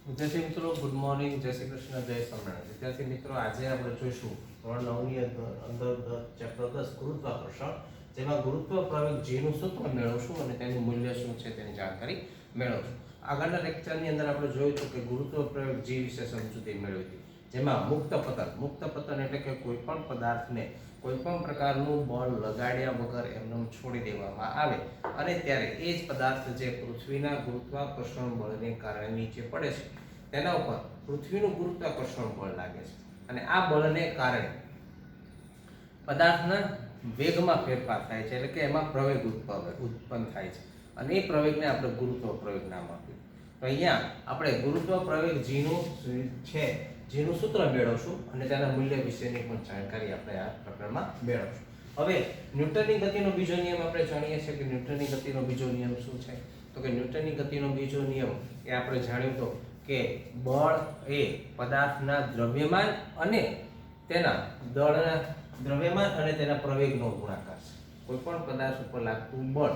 વિદ્યાર્થી મિત્રો good morning, જય શ્રી કૃષ્ણ, જય સ્વામિનારાયણ. વિદ્યાર્થી મિત્રો, આજે આપણે જોઈશું ધોરણ 9ની અંદર ચેપ્ટર 10 ગુરુત્વાકર્ષણ, જેમાં ગુરુત્વ પ્રવેગ g નું સૂત્ર મેળવશું અને તેનું મૂલ્ય શું છે તેની જાણકારી મેળવશું. આગળના લેક્ચરની અંદર આપણે જોયું હતું કે ગુરુત્વ પ્રવેગ g વિશે સમજૂતી મેળવી હતી, જેમાં મુક્ત પતન એટલે કે કોઈ પણ પદાર્થને કોઈ પણ પ્રકારનું બળ લગાડ્યા વગર એમને છોડી દેવામાં આવે અને ત્યારે એ જ પદાર્થ જે પૃથ્વીના ગુરુત્વાકર્ષણ બળને કારણે નીચે પડે છે તેના ઉપર પૃથ્વીનું ગુરુત્વાકર્ષણ બળ લાગે છે અને આ બળને કારણે પદાર્થના વેગમાં ફેરફાર થાય છે, એટલે કે એમાં પ્રવેગ ઉત્પન્ન થાય છે અને એ પ્રવેગને આપણે ગુરુત્વ પ્રવેગ નામ આપ્યું. તો અહીંયા આપણે ગુરુત્વ પ્રવેગ g નું છે જેનું સૂત્ર મેળવશું અને તેના મૂલ્ય વિશેની પણ જાણકારી આપણે આ પ્રકરણમાં મેળવશું. હવે ન્યૂટનની ગતિનો બીજો નિયમ આપણે જાણીએ છીએ કે ન્યૂટનની ગતિનો બીજો નિયમ શું છે? તો કે ન્યૂટનની ગતિનો બીજો નિયમ એ આપણે જાણ્યું તો કે બળ એ પદાર્થના દ્રવ્યમાન અને તેના દળના દ્રવ્યમાન અને તેના પ્રવેગનો ગુણાકાર છે. કોઈ પણ પદાર્થ ઉપર લાગતું બળ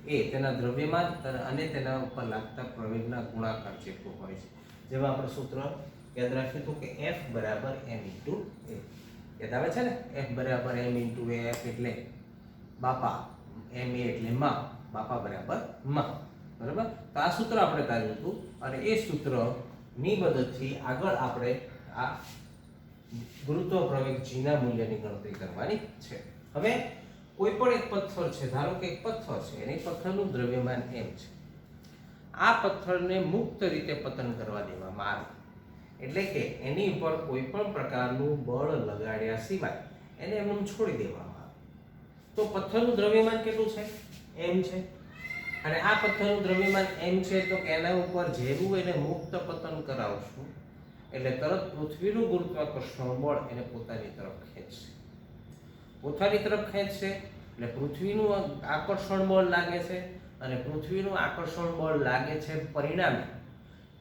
એ તેના દ્રવ્યમાન અને તેના ઉપર લાગતા પ્રવેગના ગુણાકાર જેટલું હોય છે. જેમાં આપણે સૂત્ર યાદ રાખ્યું હતું કે F બરાબર m * a. યાદ આવે છે ને? F બરાબર m * a. F એટલે બાપા, m a એટલે માં, બાપા બરાબર માં. બરાબર? તો આ સૂત્ર આપણે તાર્યું હતું અને એ સૂત્રની મદદથી આગળ આપણે આ ગુરુત્વ પ્રવેગ g ના મૂલ્યની ગણતરી કરવાની છે. હવે કોઈ પણ એક પથ્થર છે, ધારો કે એક પથ્થર છે, એની પથ્થરનું દ્રવ્યમાન m છે. આ પથ્થરને મુક્ત રીતે પતન કરવા દેવામાં આવે, એટલે કે એની ઉપર કોઈ પણ પ્રકારનું બળ લગાડ્યા સિવાય એને એમને છોડી દેવામાં આવે તો પથ્થરનું દ્રવ્યમાન કેટલું છે? m છે. અને આ પથ્થરનું દ્રવ્યમાન m છે તો એના ઉપર જેવું એને મુક્ત પતન કરાવશું એટલે તરત પૃથ્વીનું ગુરુત્વાકર્ષણ બળ એને પોતાની તરફ ખેંચશે. એટલે પૃથ્વીનું આકર્ષણ બળ લાગે છે અને પૃથ્વીનું આકર્ષણ બળ લાગે છે, પરિણામે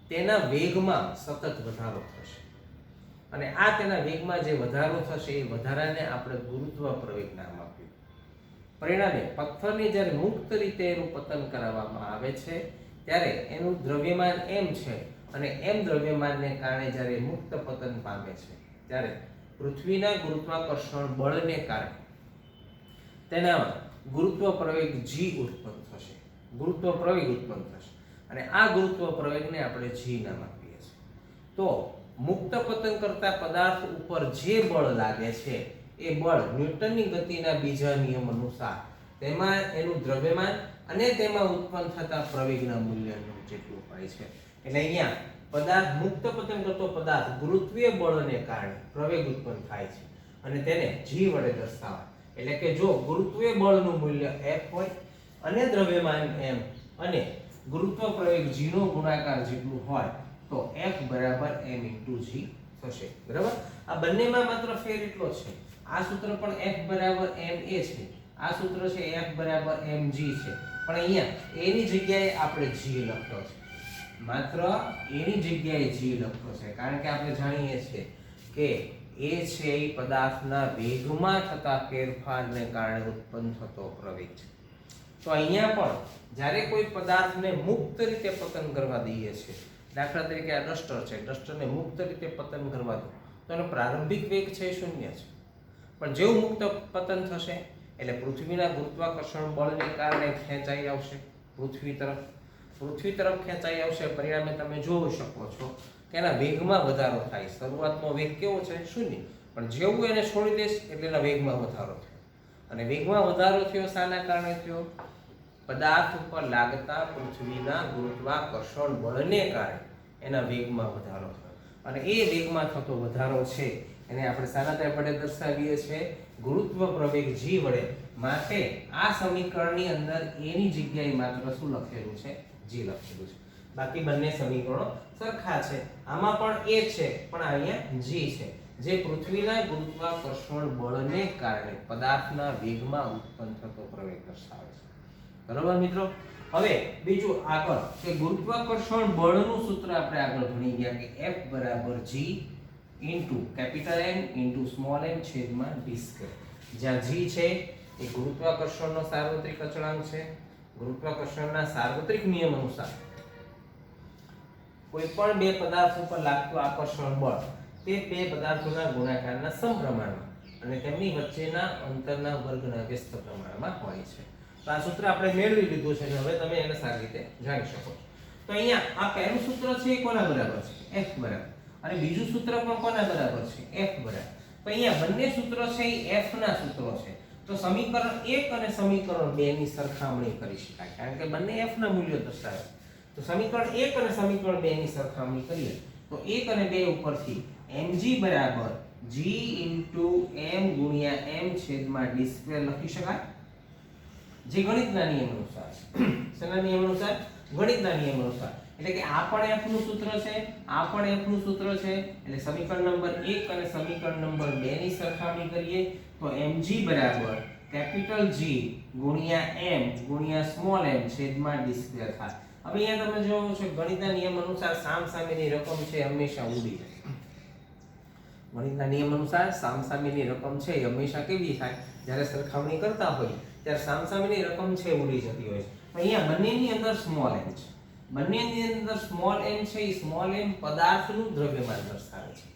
તેના વેગમાં સતત વધારો થશે અને આ તેના વેગમાં જે વધારો થશે એ વધારાને આપણે ગુરુત્વ પ્રવેગ નામ આપ્યું. પરિણામે પથ્થરની જ્યારે મુક્ત રીતે એનું પતન કરાવવામાં આવે છે ત્યારે એનું દ્રવ્યમાન m છે અને m દ્રવ્યમાનને કારણે જ્યારે મુક્ત પતન પામે છે ત્યારે પૃથ્વીના ગુરુત્વાકર્ષણ બળને કારણે તેનામાં ગુરુત્વ પ્રવેગ g ઉત્પન્ન થશે. અને આ ગુરુત્વ પ્રવેગને આપણે g નામ આપીએ છીએ. તો મુક્ત પતન કરતા પદાર્થ ઉપર જે બળ લાગે છે એ બળ ન્યૂટનની ગતિના બીજા નિયમ અનુસાર તેમાં એનું દ્રવ્યમાન અને તેમાં ઉત્પન્ન થતા પ્રવેગના મૂલ્યનું જેટલું હોય છે. એટલે અહીંયા પદાર્થ મુક્ત પતન કરતો પદાર્થ ગુરુત્વીય બળને કારણે પ્રવેગ ઉત્પન્ન થાય છે અને તેને g વડે દર્શાવાય. એટલે કે જો ગુરુત્વીય બળનું મૂલ્ય F હોય અને દ્રવ્યમાન m અને ગુરુત્વ પ્રવેગ g નો ગુણાકાર જેટલું હોય તો F બરાબર m * g થશે. બરાબર? આ બંનેમાં માત્ર ફેર એટલો છે, આ સૂત્ર પણ F બરાબર ma છે, આ સૂત્ર છે F બરાબર mg છે, પણ અહીંયા a ની જગ્યાએ આપણે g લખ્યો છે. માત્ર a ની જગ્યાએ g લખ્યો છે કારણ કે આપણે જાણીએ છીએ કે એ છે એ પદાર્થના વેગમાં થતા ફેરફારને કારણે ઉત્પન્ન થતો પ્રવેગ છે. તો અહીંયા પણ જ્યારે કોઈ પદાર્થને મુક્ત રીતે પતન કરવા દઈએ છીએ, દાખલા તરીકે આ ડસ્ટર છે, ડસ્ટરને મુક્ત રીતે પતન કરવા દો તો એનો પ્રારંભિક વેગ છે 0 છે, પણ જેવું મુક્ત પતન થશે એટલે પૃથ્વીના ગુરુત્વાકર્ષણ બળને કારણે ખેંચાઈ આવશે પૃથ્વી તરફ ખેંચાઈ આવશે. પરિણામે તમે જોઈ શકો છો કે એના વેગમાં વધારો થાય. શરૂઆતનો વેગ કેવો છે? 0, પણ જેવું એને છોડી દેશ એટલે એના વેગમાં વધારો થયો અને વેગમાં વધારો થયો શાના કારણે થયો? પદાર્થ ઉપર લાગતા પૃથ્વીના ગુરુત્વાકર્ષણ બળને કારણે એના વેગમાં વધારો થયો અને એ વેગમાં થતો વધારો છે એને આપણે શાના વડે દર્શાવીએ છીએ? ગુરુત્વ પ્રવેગ g વડે. માટે આ સમીકરણની અંદર a ની જગ્યાએ માત્ર શું લખેલું છે? g લખેલું છે. બાકી બંને સમીકરણો સરખા છે. આમાં પણ a છે પણ અહીંયા g છે, જે પૃથ્વીના ગુરુત્વાકર્ષણ બળને કારણે પદાર્થના વેગમાં ઉત્પન્ન થતો પ્રવેગ દર્શાવે છે. બરાબર મિત્રો? હવે બીજું આગળ કે ગુરુત્વાકર્ષણ બળનું સૂત્ર આપણે આગળ ભણી ગયા કે F બરાબર g capital M small m છેદમાં d². જ્યાં g છે એ ગુરુત્વાકર્ષણનો સાર્વત્રિક અચળાંક છે. ગુરુત્વાકર્ષણના સાર્વત્રિક નિયમ અનુસાર કોઈપણ બે પદાર્થ ઉપર લાગતું આકર્ષણ બળ તે બે પદાર્થોના ગુણાકારના સમપ્રમાણમાં અને તેમની વચ્ચેના અંતરના વર્ગના વ્યસ્ત પ્રમાણમાં હોય છે. તો આ સૂત્ર આપણે મેળવી લીધું છે અને હવે તમે એને સારી રીતે જાણી શકો છો. તો અહીંયા આ પહેલું સૂત્ર છે એ કોના બરાબર છે? F બરાબર. અને બીજું સૂત્ર પણ કોના બરાબર છે? F બરાબર. તો અહીંયા બંને સૂત્રો છે એ F ના સૂત્રો છે. તો સમીકરણ 1 અને સમીકરણ 2 ની સરખામણી કરી શકાય કારણ કે બંને F ના મૂલ્યો દર્શાવે. તો સમીકરણ 1 અને સમીકરણ 2 ની સરખામણી કરીએ તો 1 અને 2 ઉપરથી mg બરાબર g m ગુણ્યા m છેદમાં d સ્ક્વેર લખી શકાય, જે ગણિતના નિયમ અનુસાર છે. શેના નિયમ અનુસાર? ગણિતના નિયમ અનુસાર. એટલે કે આ પણ f નું સૂત્ર છે, આ પણ f નું સૂત્ર છે. એટલે સમીકરણ નંબર 1 અને સમીકરણ નંબર 2 ની સરખામણી કરીએ તો mg બરાબર કેપિટલ G ગુણ્યા m ગુણ્યા સ્મોલ m છેદમાં d સ્ક્વેર થાય. હવે અહીંયા તમે જોવો છો ગણિતના નિયમ અનુસાર સામસામેની રકમ છે હંમેશા ઉડી જાય. ગણિતના નિયમ અનુસાર સામસામેની રકમ છે એ હંમેશા કેવી થાય? જ્યારે સરખામણી કરતા હોય ત્યારે સામસામેની રકમ છે ઉડી જતી હોય છે. અહીંયા બંનેની અંદર સ્મોલ m છે. બંનેની અંદર સ્મોલ m છે એ સ્મોલ m પદાર્થનું દ્રવ્યમાન દર્શાવે છે.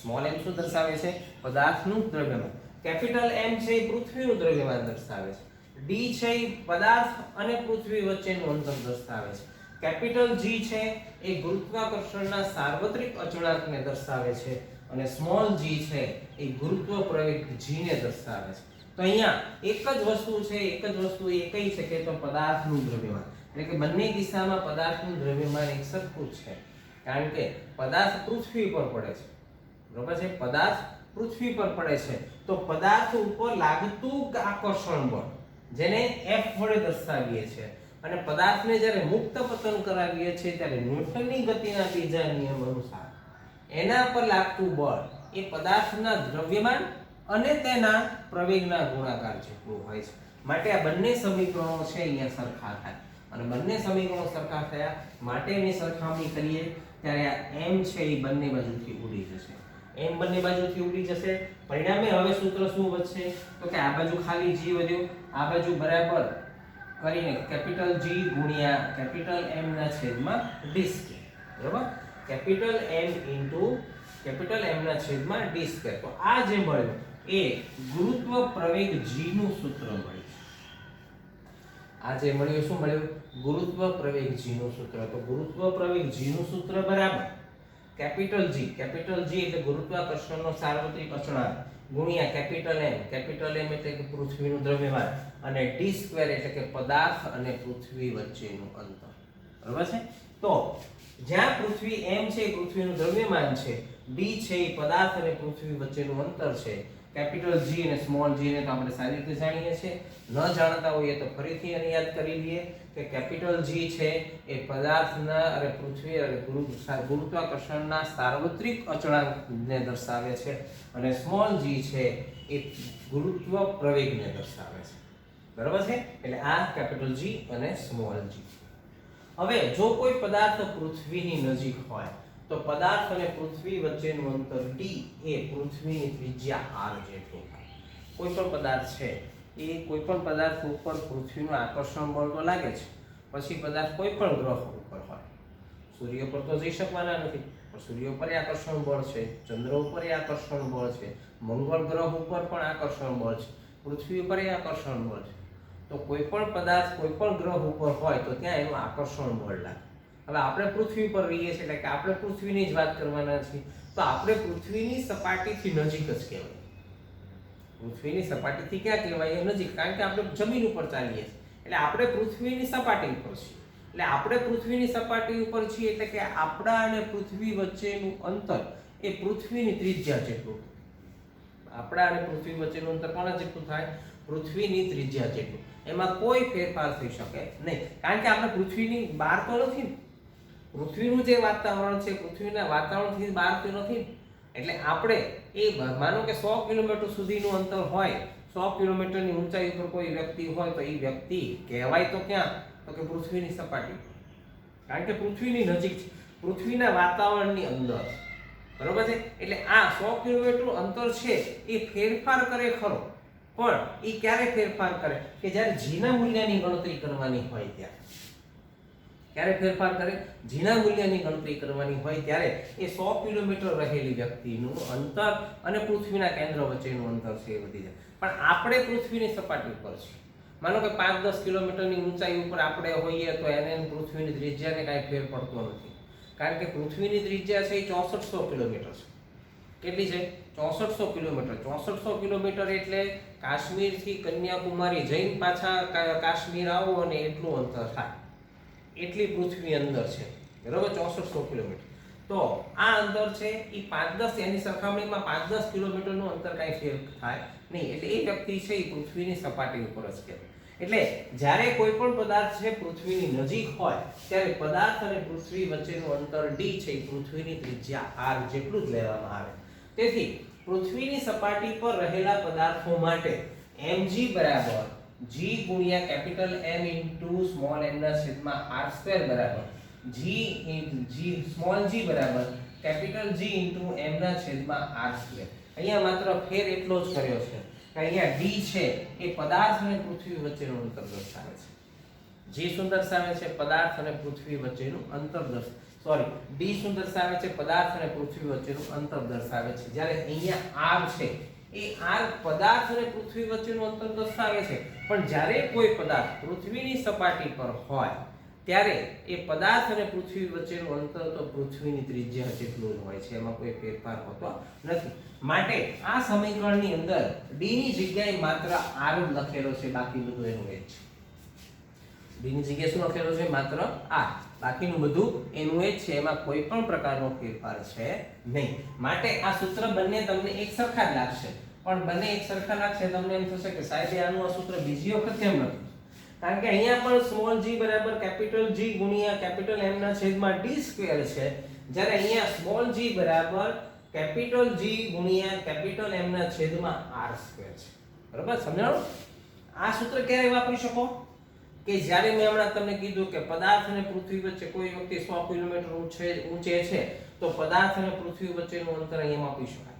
સ્મોલ m શું દર્શાવે છે? પદાર્થનું દ્રવ્યમાન. કેપિટલ M છે એ પૃથ્વીનું દ્રવ્યમાન દર્શાવે છે. D છે એ પદાર્થ અને પૃથ્વી વચ્ચેનું અંતર દર્શાવે છે. કેપિટલ G છે એ ગુરુત્વાકર્ષણના સાર્વત્રિક અચળાંકને દર્શાવે છે અને સ્મોલ g છે એ ગુરુત્વ પ્રવેગ g ને દર્શાવે છે. તો અહીંયા એક જ વસ્તુ છે, એક જ વસ્તુ એ કઈ છે કે તો પદાર્થનું દ્રવ્યમાન. એટલે કે બંને દિશામાં પદાર્થનું દ્રવ્યમાન એક સરખું જ છે કારણ કે પદાર્થ પૃથ્વી પર પડે છે. બરોબર છે? પદાર્થ પૃથ્વી પર પડે છે તો પદાર્થ ઉપર લાગતું આકર્ષણ બળ જેને F વડે દર્શાવીએ છીએ અને પદાર્થને જ્યારે મુક્ત પતન કરાવીએ છીએ ત્યારે ન્યૂટનની ગતિના બીજા નિયમ અનુસાર એના પર લાગતું બળ એ પદાર્થના દ્રવ્યમાન અને તેના પ્રવેગના ગુણાકાર જેટલું હોય છે. માટે આ બંને સમીકરણો છે અહીંયા સરખા થાય અને બંને સમીકરણો સરખા થયા માટે એની સરખામણી કરીએ ત્યારે આ m છે એ બંને બાજુથી ઉડી જશે. m બંને બાજુથી ઉડી જશે. પરિણામે હવે સૂત્ર શું વધશે? તો કે આ બાજુ ખાલી g વધ્યો, આ બાજુ બરાબર કરીને કેપિટલ G ગુણ્યા કેપિટલ M ના છેદમાં d સ્ક્વેર. બરાબર? Capital M into capital M ના છેદમાં d સ્ક્વેર. તો આ જે મળ્યું એ ગુરુત્વ પ્રવેગ g નું સૂત્ર મળ્યું. આ જે મળ્યું શું મળ્યું? ગુરુત્વ પ્રવેગ g નું સૂત્ર. તો ગુરુત્વ પ્રવેગ g નું સૂત્ર બરાબર કેપિટલ G એટલે ગુરુત્વાકર્ષણનો સાર્વત્રિક અચળાંક ગુણ્યા કેપિટલ M એટલે કે પૃથ્વીનું દ્રવ્યમાન અને d સ્ક્વેર એટલે કે પદાર્થ અને પૃથ્વી વચ્ચેનું અંતર. બરાબર છે? તો જ્યાં પૃથ્વી m છે એ પૃથ્વીનું દ્રવ્યમાન છે, d છે એ પદાર્થ અને પૃથ્વી વચ્ચેનું અંતર છે, કેપિટલ G અને સ્મોલ g ને તો આપણે સારી રીતે જાણીએ છીએ. ન જાણતા હોઈએ તો ફરીથી એને યાદ કરી લઈએ કે કેપિટલ G છે એ પદાર્થના અને પૃથ્વી અને ગુરુત્વાકર્ષણના સાર્વત્રિક અચળાંકને દર્શાવે છે અને સ્મોલ g છે એ ગુરુત્વ પ્રવેગને દર્શાવે છે. બરાબર છે? એટલે આ કેપિટલ G અને સ્મોલ g. હવે જો કોઈ પદાર્થ પૃથ્વીની નજીક હોય તો પદાર્થ અને પૃથ્વી વચ્ચેનું અંતર d એ પૃથ્વીની ત્રિજ્યા r જેટલું થાય. કોઈ પણ પદાર્થ છે એ કોઈ પણ પદાર્થ ઉપર પૃથ્વીનું આકર્ષણ બળ તો લાગે છે, પછી પદાર્થ કોઈ પણ ગ્રહ ઉપર હોય, સૂર્ય પર તો જઈ શકવાના નથી પણ સૂર્ય ઉપર આકર્ષણ બળ છે, ચંદ્ર ઉપર આકર્ષણ બળ છે, મંગળ ગ્રહ ઉપર પણ આકર્ષણ બળ છે, પૃથ્વી ઉપર આકર્ષણ બળ છે. તો કોઈ પણ પદાર્થ કોઈ પણ ગ્રહ ઉપર હોય તો ત્યાં એનું આકર્ષણ બળ લાગે. હવે આપણે પૃથ્વી પર રહીએ છીએ એટલે કે આપણે પૃથ્વીની જ વાત કરવાના છીએ તો આપણે પૃથ્વીની સપાટીથી નજીક જ કહેવાય. પૃથ્વીની સપાટીથી ક્યાં કહેવાય? નજીક, કારણ કે આપણે જમીન ઉપર ચાલીએ છીએ એટલે આપણે પૃથ્વીની સપાટી ઉપર છીએ. એટલે આપણે પૃથ્વીની સપાટી ઉપર છીએ એટલે કે આપણા અને પૃથ્વી વચ્ચેનું અંતર એ પૃથ્વીની ત્રિજ્યા જેટલું. આપણા અને પૃથ્વી વચ્ચેનું અંતર કોના જેટલું થાય? પૃથ્વીની ત્રિજ્યા જેટલું. એમાં કોઈ ફેરફાર થઈ શકે નહીં કારણ કે આપણે પૃથ્વીની બહાર તો નથી. પૃથ્વીનું જે વાતાવરણ છે પૃથ્વીના વાતાવરણથી બહાર તો નથી. એટલે આપણે એ માનો કે 100 કિલોમીટર સુધીનું અંતર હોય, 100 કિલોમીટરની ઊંચાઈ ઉપર કોઈ વ્યક્તિ હોય તો એ વ્યક્તિ કહેવાય તો ક્યાં? તો કે પૃથ્વીની સપાટી, કારણ કે પૃથ્વીની નજીક છે, પૃથ્વીના વાતાવરણની અંદર. બરોબર છે? એટલે આ 100 કિલોમીટર અંતર છે એ ફેરફાર કરે ખરો, પણ એ ક્યારે ફેરફાર કરે? કે જ્યારે g ના મૂલ્યની ગણતરી કરવાની હોય ત્યારે. ક્યારે ફેરફાર કરે? જેના મૂલ્યની ગણતરી કરવાની હોય ત્યારે એ 100 કિલોમીટર રહેલી વ્યક્તિનું અંતર અને પૃથ્વીના કેન્દ્ર વચ્ચેનું અંતર છે એ વધી જાય. પણ આપણે પૃથ્વીની સપાટી ઉપર છીએ, માનો કે 5-10 કિલોમીટરની ઊંચાઈ ઉપર આપણે હોઈએ તો એને પૃથ્વીની ત્રિજ્યાને કાંઈ ફેર પડતો નથી, કારણ કે પૃથ્વીની ત્રિજ્યા છે એ 6400 કિલોમીટર છે. કેટલી છે? 6400 કિલોમીટર. 6400 કિલોમીટર એટલે કાશ્મીરથી કન્યાકુમારી જઈને પાછા કાશ્મીર આવો અને એટલું અંતર થાય, એટલી પૃથ્વી અંદર છે, બરાબર? 6400 કિલોમીટર. તો આ અંતર છે એ 5-10, એની સરખામણીમાં 5-10 કિલોમીટરનું અંતર કાંઈ ફેર થાય નહીં. એટલે એ વ્યક્તિ છે એ પૃથ્વીની સપાટી ઉપર જ કહેવાય. એટલે જ્યારે કોઈ પણ પદાર્થ છે પૃથ્વીની નજીક હોય ત્યારે પદાર્થ અને પૃથ્વી વચ્ચેનું અંતર d છે એ પૃથ્વીની ત્રિજ્યા r જેટલું જ લેવામાં આવે. તેથી પૃથ્વીની સપાટી પર રહેલા પદાર્થો માટે mg બરાબર g ગુણ્યા capital M into small m ના છેદમાં r² બરાબર સ્મોલ g બરાબર કેપિટલ G ઇન્ટુ m ના છેદમાં r². અહીંયા માત્ર ફેર એટલો જ કર્યો છે કે અહીંયા d છે એ પદાર્થ અને પૃથ્વી વચ્ચેનું અંતર દર્શાવે છે. g શું દર્શાવે છે? પદાર્થ અને પૃથ્વી વચ્ચેનું અંતર d શું દર્શાવે છે? પદાર્થ અને પૃથ્વી વચ્ચેનું અંતર દર્શાવે છે. જ્યારે અહીંયા r છે એ r પદાર્થ અને પૃથ્વી વચ્ચેનું અંતર દર્શાવે છે. પણ જ્યારે કોઈ પદાર્થ પૃથ્વીની સપાટી પર હોય ત્યારે એ પદાર્થ અને પૃથ્વી વચ્ચેનું અંતર તો પૃથ્વીની ત્રિજ્યા જેટલું જ હોય છે, એમાં કોઈ ફેરફાર હોતો નથી. માટે આ સમીકરણની અંદર d ની જગ્યાએ માત્ર r જ લખેલો છે, બાકી બધું એનું એ જ છે. d ની જગ્યાએ શું લખેલો છે? માત્ર r, બાકીનું બધું એનું એ જ છે, એમાં કોઈ પણ પ્રકારનો ફેરફાર છે નહીં. માટે આ સૂત્ર બંને તમને એક સરખા જ લાગશે, પણ બંને એક સરખા લાગશે તમને એમ થશે કે સાહેબ આનું આ સૂત્ર બીજી વખત કેમ લખ્યું? કારણ કે અહીંયા પણ સ્મોલ g બરાબર કેપિટલ G ગુણ્યા કેપિટલ M ના છેદમાં d સ્ક્વેર છે, જ્યારે અહીંયા સ્મોલ g બરાબર કેપિટલ G ગુણ્યા કેપિટલ M ના છેદમાં r સ્ક્વેર છે. બરાબર સમજાણું? આ સૂત્ર ક્યારે વાપરી શકો? કે જ્યારે મેં હમણાં તમને કીધું કે પદાર્થ અને પૃથ્વી વચ્ચે કોઈ વ્યક્તિ 100 કિલોમીટર ઊંચે છે તો પદાર્થ અને પૃથ્વી વચ્ચેનું અંતર અહીંયા માપી શકાય.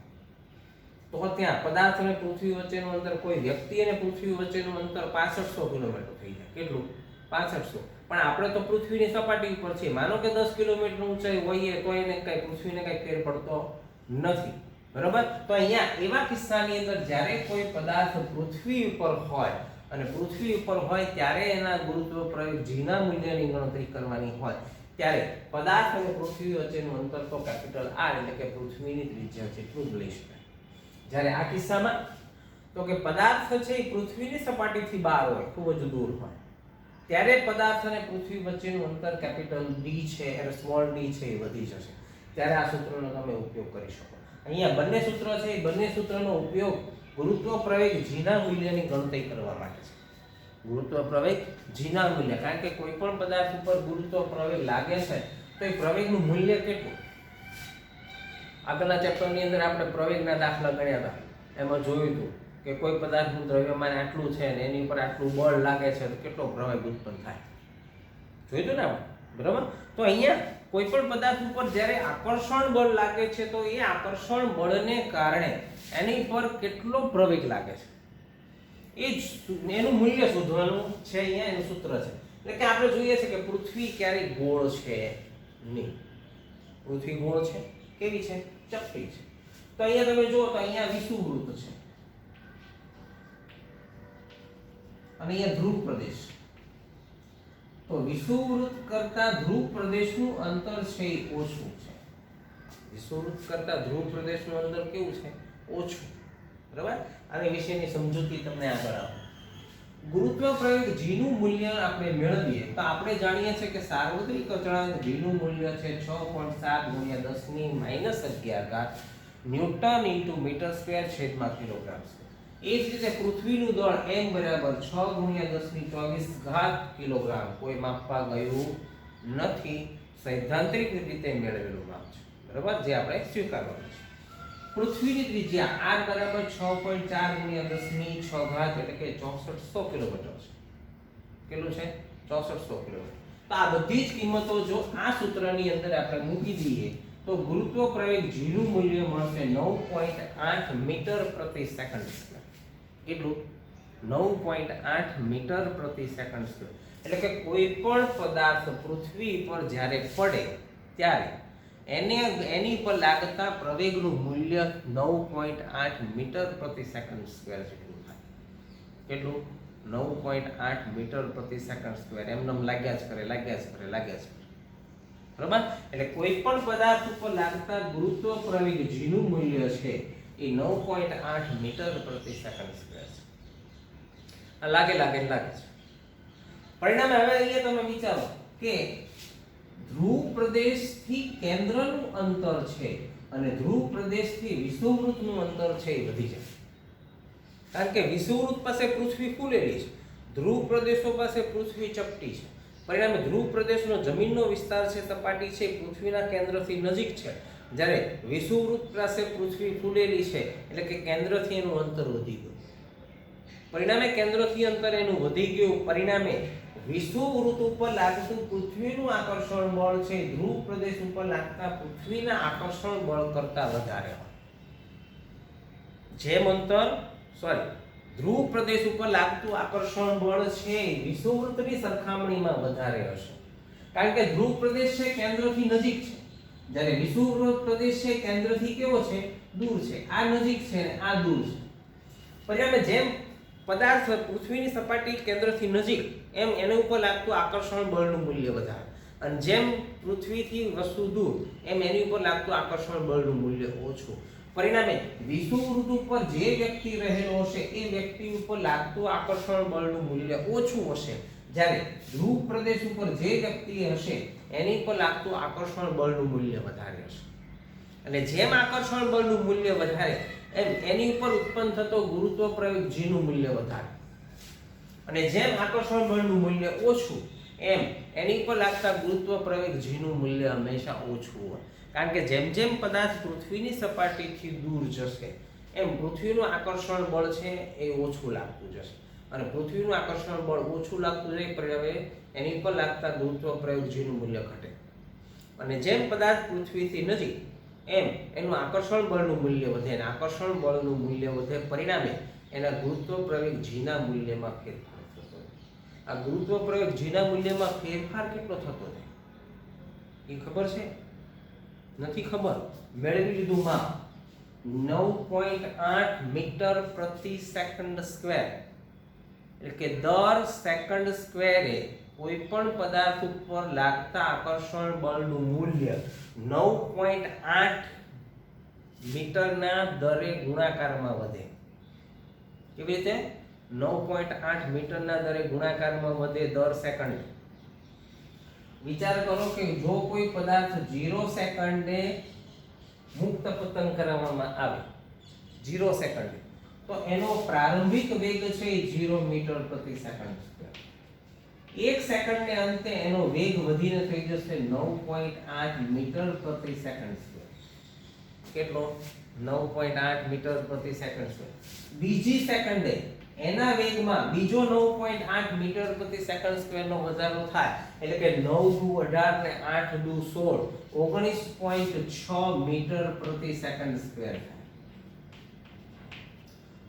તો ત્યાં પદાર્થ અને પૃથ્વી વચ્ચેનું અંતર, કોઈ વ્યક્તિ અને પૃથ્વી વચ્ચેનું અંતર 6500 કિલોમીટર થઈ જાય. કેટલું? 6500. પણ આપણે તો પૃથ્વીની સપાટી ઉપર છીએ, માનો કે 10 કિલોમીટર ઊંચાઈ હોઈએ તો એને કઈ પૃથ્વીને કઈ ફેર પડતો નથી. બરાબર? તો અહીંયા એવા કિસ્સાની અંદર જ્યારે કોઈ પદાર્થ પૃથ્વી ઉપર હોય અને પૃથ્વી ઉપર હોય ત્યારે એના ગુરુત્વ પ્રયોગ g ના મૂલ્યની ગણતરી કરવાની હોય ત્યારે પદાર્થ અને પૃથ્વી વચ્ચેનું અંતર તો કેપિટલ R એટલે કે પૃથ્વીની ત્રિજ્યા જેટલું જ લઈ શકાય. જ્યારે આ કિસ્સામાં તો કે પદાર્થ છે એ પૃથ્વીની સપાટીથી બહાર હોય, ખૂબ જ દૂર હોય, ત્યારે પદાર્થ અને પૃથ્વી વચ્ચેનું અંતર કેપિટલ d છે એટલે સ્મોલ d છે એ વધી જશે. ત્યારે આ સૂત્રનો તમે ઉપયોગ કરી શકો. અહીંયા બંને સૂત્ર છે એ બંને સૂત્રનો ઉપયોગ ગુરુત્વ પ્રવેગ g ના મૂલ્યની ગણતરી કરવા માટે છે. ગુરુત્વ પ્રવેગ g ના મૂલ્ય, કારણ કે કોઈ પણ પદાર્થ ઉપર ગુરુત્વ પ્રવેગ લાગે છે તો એ પ્રવેગનું મૂલ્ય કેટલું? આગળના ચેપ્ટરની અંદર આપણે પ્રવેગના દાખલા ગણ્યા હતા, એમાં જોયું હતું કે કોઈ પદાર્થનું દ્રવ્યમાન આટલું છે અને એની ઉપર આટલું બળ લાગે છે તો કેટલો પ્રવેગ ઉત્પન્ન થાય, જોયું હતું ને આપણે? બરાબર? તો અહીંયા કોઈ પણ પદાર્થ ઉપર જ્યારે આકર્ષણ બળ લાગે છે તો એ આકર્ષણ બળને કારણે એની પર કેટલો પ્રવેગ લાગે છે એ જ એનું મૂલ્ય શોધવાનું છે. અહીંયા એનું સૂત્ર છે. એટલે કે આપણે જોઈએ છે કે પૃથ્વી ક્યારેય ગોળ છે નહીં. પૃથ્વી ગોળ છે, કેવી છે? ચપટી છે. તો અહીંયા તમે જુઓ તો અહીંયા વિષુવવૃત્ત છે અને અહીંયા ધ્રુવ પ્રદેશ. તો વિષુવવૃત્ત કરતા ધ્રુવ પ્રદેશનું અંતર છે એ ઓછું છે. વિષુવવૃત્ત કરતા ધ્રુવ પ્રદેશનું અંતર કેવું છે? ઓછું. બરાબર? આની વિશેની સમજૂતી તમને આગળ આપો. ગુરુત્વ પ્રયોગ g નું મૂલ્ય આપણે મેળવીએ તો આપણે જાણીએ છીએ કે સાર્વત્રિક અચળાંક g નું મૂલ્ય છે 6.7 ગુણ્યા 10⁻11 ન્યૂટન ઇન્ટુ મીટર સ્ક્વેર છેદમાં કિલોગ્રામ છે. એ જ રીતે પૃથ્વીનું દળ m બરાબર 6 ગુણ્યા 10⁻24 કિલોગ્રામ કોઈ માપવા ગયું નથી, સૈદ્ધાંતિક રીતે મેળવેલું માપ છે. બરાબર? જે આપણે સ્વીકારવાનું છે. પૃથ્વીની ત્રિજ્યા r બરાબર 6.4 ગુણ્યા 10⁻6 એટલે કે 6400 કિલોમીટર છે. કેટલું છે? 6400 કિલોમીટર. તો આ બધી જ કિંમતો જો આ સૂત્રની અંદર આપણે મૂકી દઈએ તો ગુરુત્વ પ્રવેગ g નું મૂલ્ય મળશે 9.8 મીટર પ્રતિ સેકન્ડ. કેટલું? 9.8 મીટર પ્રતિ સેકન્ડ સ્ક્વેર. એટલે કે કોઈ પણ પદાર્થ પૃથ્વી પર જ્યારે પડે ત્યારે એની પર લાગતા પ્રવેગનું મૂલ્ય 9.8 મીટર પ્રતિ સેકન્ડ સ્ક્વેર જેટલું થાય. કેટલું? 9.8 મીટર પ્રતિ સેકન્ડ સ્ક્વેર. એમનેમ લાગ્યા જ કરે. બરાબર? એટલે કોઈ પણ પદાર્થ ઉપર લાગતા ગુરુત્વ પ્રવેગ જેનું મૂલ્ય છે એ 9.8 મીટર પ્રતિ સેકન્ડ સ્ક્વેર છે. આ લાગે છે. પરિણામે હવે અહીંયા તમે વિચારો કે ધ્રુવ પ્રદેશથી કેન્દ્રનું અંતર છે અને ધ્રુવ પ્રદેશથી વિષુવવૃત્તનું અંતર છે એ વધી જાય. કારણ કે વિષુવવૃત્ત પાસે પૃથ્વી ફૂલેલી છે, ધ્રુવ પ્રદેશો પાસે પૃથ્વી ચપટી છે. પરિણામે ધ્રુવ પ્રદેશનો જમીનનો વિસ્તાર છે, સપાટી છે, પૃથ્વીના કેન્દ્રથી નજીક છે, જ્યારે વિષુવવૃત્ત પાસે પૃથ્વી ફૂલેલી છે. એટલે કે કેન્દ્રથી એનું અંતર વધી ગયું. પરિણામે કેન્દ્રથી અંતર એનું વધી ગયું. પરિણામે વિષુવવૃત્ત ઉપર લાગતું પૃથ્વીનું આકર્ષણ બળ છે ધ્રુવ પ્રદેશ ઉપર લાગતા પૃથ્વીના આકર્ષણ બળ કરતા વધારે હોય. ધ્રુવ પ્રદેશ ઉપર લાગતું આકર્ષણ બળ છે વિષુવવૃત્તની સરખામણીમાં વધારે હશે. કારણ કે ધ્રુવ પ્રદેશ છે કેન્દ્રથી નજીક છે, જ્યારે વિષુવવૃત્ત પ્રદેશ છે કેન્દ્રથી કેવો છે? દૂર છે. આ નજીક છે ને આ દૂર છે. પરિણામે જેમ પદાર્થ પૃથ્વીની સપાટી કેન્દ્રથી નજીક એમ એના ઉપર લાગતું આકર્ષણ બળનું મૂલ્ય વધારે, અને જેમ પૃથ્વીથી વસ્તુ દૂર એમ એની ઉપર લાગતું આકર્ષણ બળનું મૂલ્ય ઓછું. પરિણામે વિષુવવૃત્ત ઉપર જે વ્યક્તિ રહેલો હશે એ વ્યક્તિ ઉપર લાગતું આકર્ષણ બળનું મૂલ્ય ઓછું હશે, જ્યારે ધ્રુવ પ્રદેશ ઉપર જે વ્યક્તિ હશે એની પર લાગતું આકર્ષણ બળનું મૂલ્ય વધારે હશે. અને જેમ આકર્ષણ બળનું મૂલ્ય વધારે એમ એની ઉપર ઉત્પન્ન થતો ગુરુત્વ પ્રવેગ જીનું મૂલ્ય વધારે, અને જેમ આકર્ષણ બળનું મૂલ્ય ઓછું એમ એની પર લાગતા ગુરુત્વ પ્રવેગ જીનું મૂલ્ય હંમેશા ઓછું હોય. કારણ કે જેમ જેમ પદાર્થ પૃથ્વીની સપાટીથી દૂર જશે એમ પૃથ્વીનું આકર્ષણ બળ છે એ ઓછું લાગતું જશે, અને પૃથ્વીનું આકર્ષણ બળ ઓછું લાગતું જાય પરિણામે એની પર લાગતા ગુરુત્વ પ્રવેગ જીનું મૂલ્ય ઘટે. અને જેમ પદાર્થ પૃથ્વીથી નજીક એમ એનું આકર્ષણ બળનું મૂલ્ય વધે, અને આકર્ષણ બળનું મૂલ્ય વધે પરિણામે એના ગુરુત્વ પ્રવેગ જીના મૂલ્યમાં ફેરફાર થતો જાય. આ ગુરુત્વ પ્રવેગ જીના મૂલ્યમાં ફેરફાર કેટલો થતો જાય એ ખબર છે? નથી ખબર? મેળવી લીધું માપ. 9.8 મીટર પ્રતિ સેકન્ડ સ્ક્વેર. એટલે કે દર સેકન્ડ સ્ક્વેરે કોઈ પણ પદાર્થ ઉપર લાગતા આકર્ષણ બળનું મૂલ્ય 9.8 મીટરના દરે ગુણાકારમાં વધે. કેવી રીતે? 9.8 મીટરના દરે ગુણાકારમાં વધે દર સેકન્ડ. વિચાર કરો કે જો કોઈ પદાર્થ 0 સેકન્ડે મુક્ત પતન કરવામાં આવે 0 સેકન્ડે, તો એનો પ્રારંભિક વેગ છે 0 મીટર પ્રતિ સેકન્ડ સ્ક્વેર. 1 સેકન્ડને અંતે એનો વેગ વધીને થઈ જશે 9.8 મીટર પ્રતિ સેકન્ડ સ્ક્વેર. કેટલો? 9.8 મીટર પ્રતિ સેકન્ડ સ્ક્વેર. બીજી સેકન્ડે એના વેગમાં બીજો 9.8 મીટર પ્રતિ સેકન્ડ સ્ક્વેરનો વધારો થાય. એટલે કે 9 દુ 18 ને 8 દુ 16, 19.6 મીટર પ્રતિ સેકન્ડ સ્ક્વેર થાય.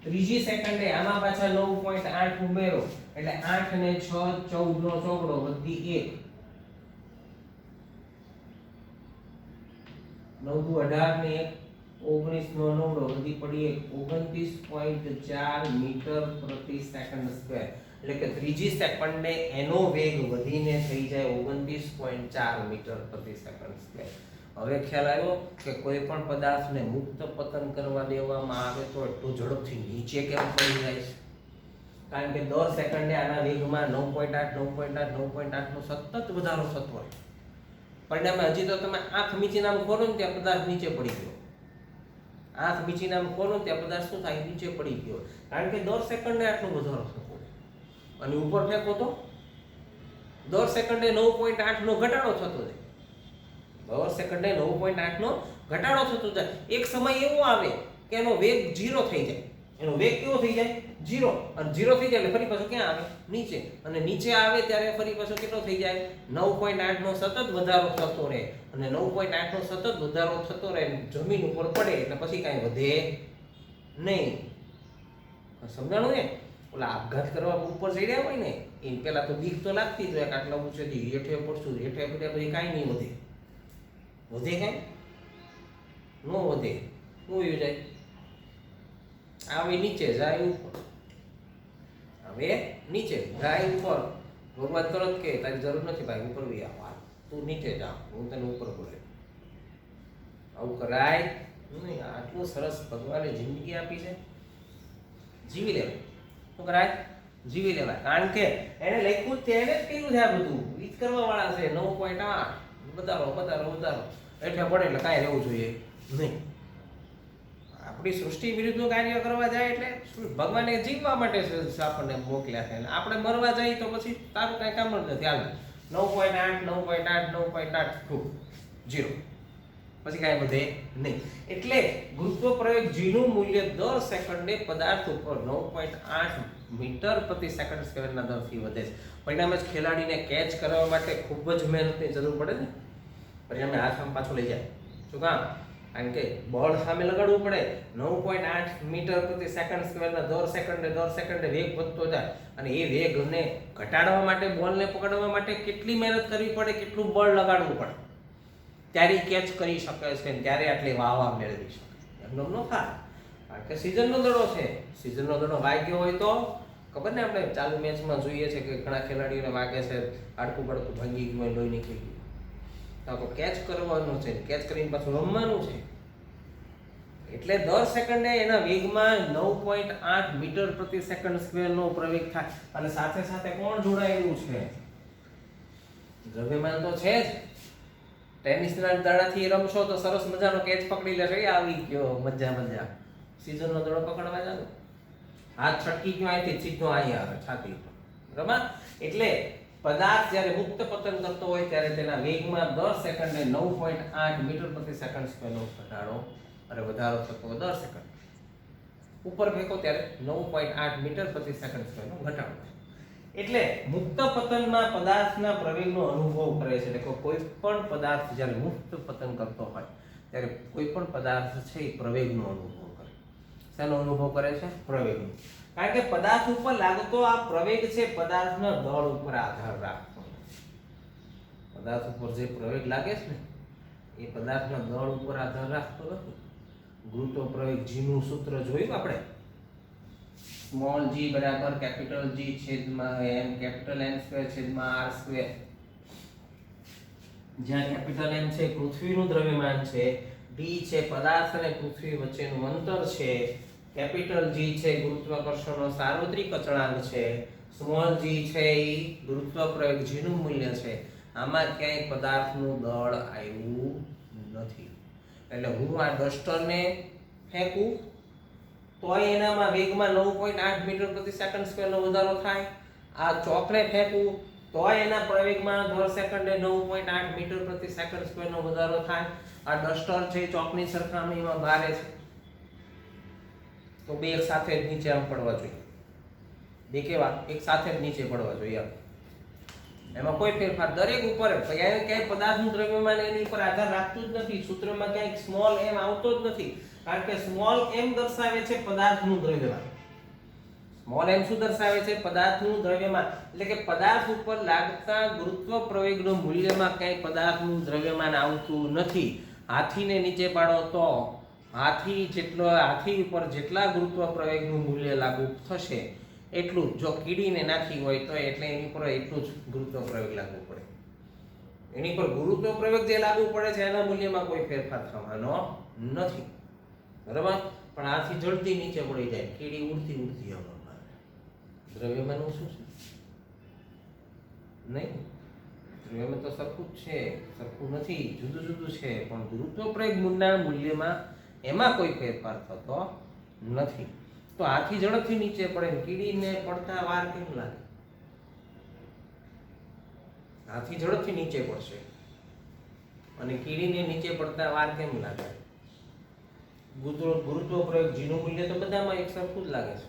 ત્રીજી સેકન્ડે આમાં પાછા 9.8 ઉમેરો એટલે 8 ને 6 14 નો ચોગડો વધી 1, 9 દુ 18 ને 19 નો નવડો વધી પડી 29.4 મીટર પ્રતિ સેકન્ડ સ્ક્વેર. એટલે કે ત્રીજી સેકન્ડે એનો વેગ વધીને થઈ જાય 29.4 મીટર પ્રતિ સેકન્ડ સ્ક્વેર. હવે ખ્યાલ આવ્યો કે કોઈ પણ પદાર્થને મુક્ત પતન કરવા દેવામાં આવે તો એટલું ઝડપથી નીચે કેમ પડી જાય છે? કારણ કે દર સેકન્ડે આના વેગમાં 9.8 નો સતત વધારો થતો હોય. પરિણામે હજી તો તમે આંખ મીચીને આમ ખોલો ને ત્યાં પદાર્થ નીચે પડી ગયો. આંખ મીચીને આમ ખોલો ત્યાં પદાર્થ શું થાય? નીચે પડી ગયો. કારણ કે દર સેકન્ડે આટલો વધારો થતો હોય. અને ઉપર ફેંકો તો દર સેકન્ડે 9.8 નો ઘટાડો થતો જાય. દર સેકન્ડે 9.8 નો ઘટાડો થતો જાય. એક સમય એવો આવે કે એનો વેગ 0 થઈ જાય. એનો વેગ કેવો થઈ જાય? 0. અને 0 થઈ જાય એટલે ફરી પાછો ક્યાં આવે? નીચે. અને નીચે આવે ત્યારે ફરી પાછો કેટલો થઈ જાય? 9.8 નો સતત વધારો થતો રહે. અને 9.8 નો સતત વધારો થતો રહે જમીન ઉપર પડે એટલે પછી કાંઈ વધે નહીં. સમજાણું ને? ઓલા આપઘાત કરવા ઉપર જઈ રહ્યા હોય ને એ પેલા તો બીક તો લાગતી જ હોય કે આટલા ઊંચેથી હેઠે પડશું, હેઠે પડ્યા પછી કાંઈ નહીં વધે. વધે કાંઈ ન વધે, શું જાય આવે નીચે જાય ઉપર, હવે નીચે જાય ઉપર. ભગવાન તરત કે તારી જરૂર નથી ભાઈ ઉપર બી આવ, તું નીચે જા, હું તને ઉપર બોલે. આવું કરાય નહીં. આટલું સરસ ભગવાને જિંદગી આપી છે, જીવી લેવાય. શું કરાય? જીવી લેવાય. કારણ કે એને લખ્યું તેને જ કર્યું છે આ બધું. ઈ જ કરવા વાળા છે. 9.8 વધારો વધારો વધારો એટલે પડે એટલે કાંઈ રહેવું જોઈએ નહીં. આપણી સૃષ્ટિ વિરુદ્ધનું કાર્ય કરવા જાય એટલે ભગવાને જીવવા માટે આપણને મોકલ્યા છે. આપણે મરવા જઈએ તો પછી તારું કાંઈ કામ જ નથી. હાલ 9.8 9.8 9.8 0 પછી કાંઈ વધે નહીં. એટલે ગુરુત્વ પ્રવેગ જીનું મૂલ્ય દર સેકન્ડે પદાર્થ ઉપર 9.8 મીટર પ્રતિ સેકન્ડ સ્ક્વેરના દરથી વધે છે. પરિણામે જ ખેલાડીને કેચ કરવા માટે ખૂબ જ મહેનતની જરૂર પડે ને. પરિણામે હાથ આમ પાછો લઈ જાય. શું કામ? કારણ કે બોલ સામે લગાડવું પડે. 9.8 મીટર પ્રતિ સેકન્ડ સ્ક્વેરના દર સેકન્ડે વેગ વધતો જાય અને એ વેગને ઘટાડવા માટે, બોલને પકડવા માટે કેટલી મહેનત કરવી પડે, કેટલું બળ લગાડવું પડે, ત્યારે કેચ કરી શકે છે, ત્યારે આટલી વાહ મેળવી શકે. એમનો ન થાય. કારણ કે સિઝનનો દડો છે. સિઝનનો દડો વાગ્યો હોય તો ખબર ને, આપણે ચાલુ મેચમાં જોઈએ છે કે ઘણા ખેલાડીઓને વાગે છે, હાડકું બડકું ભાંગી ગયું હોય, લોહી નીકળી ગયું. તો કેચ કરવાનું છે, કેચ કરીને પાછું રમવાનું છે. એટલે દર સેકન્ડે એના વેગમાં 9.8 મીટર પ્રતિ સેકન્ડ સ્ક્વેરનો પ્રવેગ થાય. અને સાથે સાથે કોણ જોડાયેલું છે? દ્રવ્યમાન તો છે જ. ટેનિસના દડાથી રમશો તો સરસ મજાનો કેચ પકડી લેશો. એ આવી ગયો, મજા. સીઝનનો દડો પકડવા જાવ, હાથ છટકી ગયો, અહીંથી સીધો અહીં આવે છાતી પર. બરાબર? એટલે પદાર્થ જ્યારે મુક્ત પતન કરતો હોય ત્યારે તેના વેગમાં દર સેકન્ડે 9.8 મીટર પ્રતિ સેકન્ડ સ્ક્વેરનો ઘટાડો અને વધારો થતો દર સેકન્ડ. ઉપર ફેંકો ત્યારે 9.8 મીટર પ્રતિ સેકન્ડ સ્ક્વેરનો ઘટાડો. એટલે મુક્ત પતનમાં પદાર્થના પ્રવેગનો અનુભવ કરે છે. એટલે કોઈ પણ પદાર્થ જ્યારે મુક્ત પતન કરતો હોય ત્યારે કોઈ પણ પદાર્થ છે એ પ્રવેગનો અનુભવ કરે. શેનો અનુભવ કરે છે? પ્રવેગનો. કારણ કે પદાર્થ ઉપર લાગતો આ પ્રવેગ છે પદાર્થના દળ ઉપર આધાર રાખતો. પદાર્થ ઉપર જે પ્રવેગ લાગે છે ને એ પદાર્થના દળ ઉપર આધાર રાખતો નથી. ગુરુત્વ પ્રવેગ G નું સૂત્ર જોયું આપણે. સ્મોલ g બરાબર કેપિટલ G છેદમાં m કેપિટલ M સ્ક્વેર છેદમાં r સ્ક્વેર. જ્યાં કેપિટલ M છે પૃથ્વીનું દ્રવ્યમાન છે, d છે પદાર્થ અને પૃથ્વી વચ્ચેનું અંતર છે, કેપિટલ G છે ગુરુત્વાકર્ષણનો સાર્વત્રિક અચળાંક છે, સ્મોલ g છે એ ગુરુત્વ પ્રવેગ G નું મૂલ્ય છે. આમાં ક્યાંય પદાર્થનું દળ આવ્યું નથી. એટલે હું આ ડસ્ટરને ફેંકું તોય એનામાં વેગમાં 9.8 મીટર પ્રતિ સેકન્ડ સ્ક્વેરનો વધારો થાય. આ ચોકને ફેંકું તોય એના પ્રવેગમાં દર સેકન્ડે 9.8 મીટર પ્રતિ સેકન્ડ સ્ક્વેરનો વધારો થાય. આ ડસ્ટર છે ચોકની સરખામણીમાં ભારે છે તો બે એક સાથે જ નીચે આમ પડવા જોઈએ. બે કેવા? એક સાથે જ નીચે પડવા જોઈએ. એમાં કોઈ ફેરફાર દરેક ઉપર ક્યાંય પદાર્થનું દ્રવ્યમાન એની ઉપર આધાર રાખતું જ નથી. સૂત્રમાં ક્યાંય સ્મોલ m આવતો જ નથી. કારણ કે સ્મોલ m દર્શાવે છે પદાર્થનું દ્રવ્યમાન. સ્મોલ m શું દર્શાવે છે? પદાર્થનું દ્રવ્યમાન. એટલે કે પદાર્થ ઉપર લાગતા ગુરુત્વ પ્રવેગનો મૂલ્યમાં ક્યાંય પદાર્થનું દ્રવ્યમાન આવતું નથી. હાથીને નીચે પાડો તો હાથી ઉપર જેટલા ગુરુત્વ પ્રવેગનું મૂલ્ય લાગુ થશે એટલું જો કીડીને નાખી હોય તો એટલે એની પર એટલું જ ગુરુત્વ પ્રવેગ લાગુ પડે. એની પર ગુરુત્વ પ્રવેગ જે લાગુ પડે છે એના મૂલ્યમાં કોઈ ફેરફાર થવાનો નથી. બરાબર? પણ આથી જલ્દી નીચે પડી જાય, કીડી ઉડતી હવામાં. દ્રવ્યમાનનું શું છે? નહીં, દ્રવ્યમાન તો સરખું જ છે, સરખું નથી, જુદું છે. પણ ગુરુત્વ પ્રવેગના મૂલ્યમાં એમાં કોઈ ફેરફાર થતો નથી. તો હાથી ઝડપથી નીચે પડે, કીડીને પડતા વાર કેમ લાગે? હાથી ઝડપથી નીચે પડશે અને કીડીને નીચે પડતા વાર કેમ લાગે? ગુરુત્વ પ્રવેગ G નું મૂલ્ય તો બધામાં એક સરખું જ લાગે છે.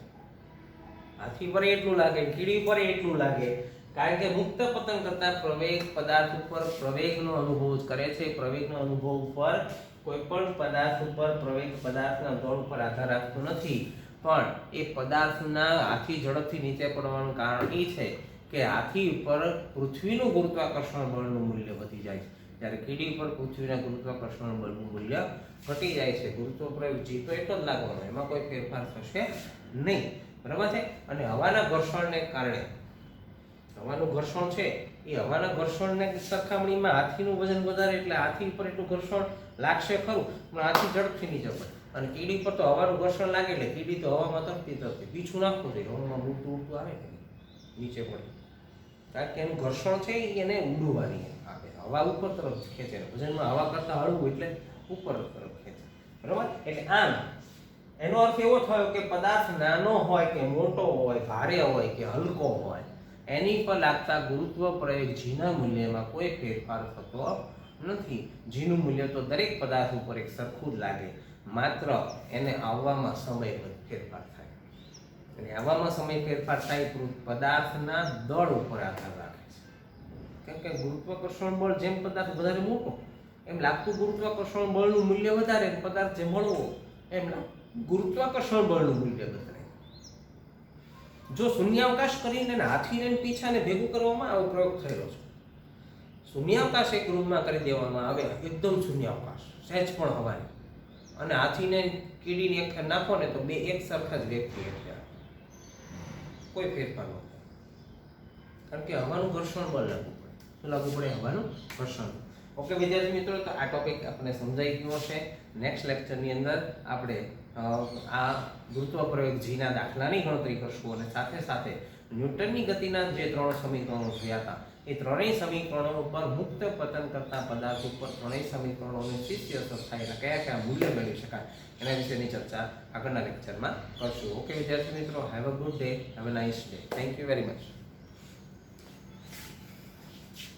હાથી પર એટલું લાગે, કીડી પર એટલું લાગે. કારણ કે મુક્ત પતન કરતા પ્રવેગ પદાર્થ ઉપર પ્રવેગનો અનુભવ જ કરે છે. પ્રવેગનો અનુભવ ઉપર કોઈ પણ પદાર્થ ઉપર પ્રવેગ પદાર્થના દળ ઉપર આધાર રાખતો નથી. પણ એ પદાર્થના હાથી ઝડપથી નીચે પડવાનું કારણ એ છે કે હાથી ઉપર પૃથ્વીનું ગુરુત્વાકર્ષણ બળનું મૂલ્ય વધી જાય છે, જ્યારે કીડી ઉપર પૃથ્વીના ગુરુત્વાકર્ષણ બળનું મૂલ્ય ઘટી જાય છે. ગુરુત્વ પ્રયોગ જી તો એટલો જ લાગવાનો, એમાં કોઈ ફેરફાર થશે નહીં. બરાબર છે. અને હવાના ઘર્ષણને કારણે, હવાનું ઘર્ષણ છે એ હવાના ઘર્ષણને સરખામણીમાં હાથીનું વજન વધારે, એટલે હાથી ઉપર એટલું ઘર્ષણ લાગશે ખરું, પણ હાથી ઝડપથી નીચે પડે. અને કીડી પર તો હવાનું ઘર્ષણ લાગે એટલે કીડી તો હવામાં તરતી પીછું નાખવું જોઈએ, હવામાં ઉડતું ઉડતું આવે ને નીચે પડે, કારણ કે એનું ઘર્ષણ છે એને ઉડવાની આપે, હવા ઉપર તરફ ખેંચે, વજનમાં હવા કરતા હળવું એટલે ઉપર તરફ ખેંચે. બરાબર. એટલે આમ એનો અર્થ એવો થયો કે પદાર્થ નાનો હોય કે મોટો હોય, ભારે હોય કે હલકો હોય, એની પર લાગતા ગુરુત્વ પ્રયોગ જીના મૂલ્યમાં કોઈ ફેરફાર થતો નથી. જીનું મૂલ્ય તો દરેક પદાર્થ ઉપર એક સરખું જ લાગે, માત્ર એને આવવામાં સમય ફેરફાર થાય. અને આવવામાં સમય ફેરફાર થાય પદાર્થના દળ ઉપર આધાર રાખે છે. કેમ કે ગુરુત્વાકર્ષણ બળ જેમ પદાર્થ વધારે મોટો એમ લાગતું ગુરુત્વાકર્ષણ બળનું મૂલ્ય વધારે, પદાર્થ જેમ હળવો એમ ગુરુત્વાકર્ષણ બળનું મૂલ્ય વધારે. જો શૂન્યાવકાશ કરીને હાથીને પીછાને ભેગું કરવામાં આવો પ્રયોગ થયેલો છે. શૂન્યાવકાશ એક રૂમમાં કરી દેવામાં આવે, એકદમ શૂન્યાવકાશ, સહેજ પણ હવાને, અને હાથીને કીડીને એક નાખો ને તો બે એક સરખા જ વ્યક્તિ એટલે કોઈ ફેરફાર ન થાય, કારણ કે હવાનું ઘર્ષણ બળ લાગુ પડે. શું લાગુ પડે? હવાનું ઘર્ષણ. ઓકે વિદ્યાર્થી મિત્રો, તો આ ટોપિક આપણે સમજાઈ ગયો છે. નેક્સ્ટ લેક્ચરની અંદર આપણે આ ગુરુત્વ પ્રયોગ જીના દાખલાની ગણતરી કરશું, અને સાથે સાથે ન્યૂટનની ગતિના જે 3 સમીકરણો જોયા હતા એ ત્રણેય સમીકરણો ઉપર મુક્ત પતન કરતા પદાર્થ ઉપર ત્રણેય સમીકરણોની શી અસર થાય, એટલે કયા કયા મૂલ્ય મેળવી શકાય એના વિશેની ચર્ચા આગળના લેક્ચરમાં કરશું. ઓકે વિદ્યાર્થી મિત્રો, have a good day, have a nice day. Thank you very much.